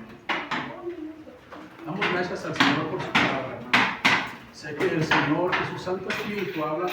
Damos gracias al Señor por su palabra, hermano. Sé que el Señor y su Santo Espíritu habla